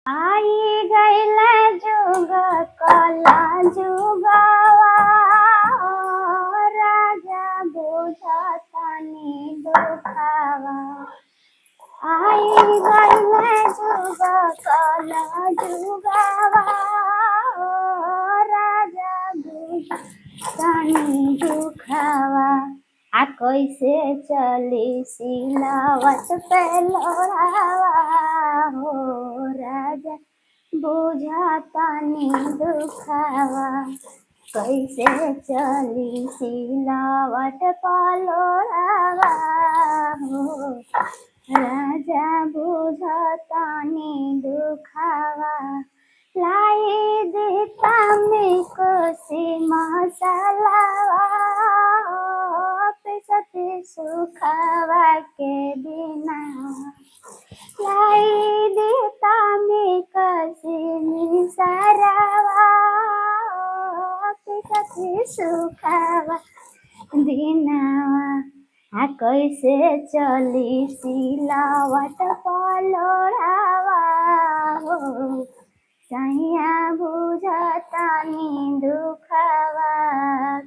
आई गैला जुग कला जुगवा राजा बुझतानी दुखावा। आई गैला जुग कला जुगवा राजा बुझतानी दुखावा। आ कैसे चली सिलावट पे लोढ़ावा हो राजा बुझतानी दुखावा। कैसे चली सिलावट पे लोढ़ावा हो राजा बुझतानी दुखावा। लाई देता में कोसी मसालावा पिसते सुखावा के बिना। लाई देता में कोसी मिसरावा पिसते सुखावा दिनावा। आ कैसे चली सिलावट पलोढ़ावा हो सैया बुझतानी दुख।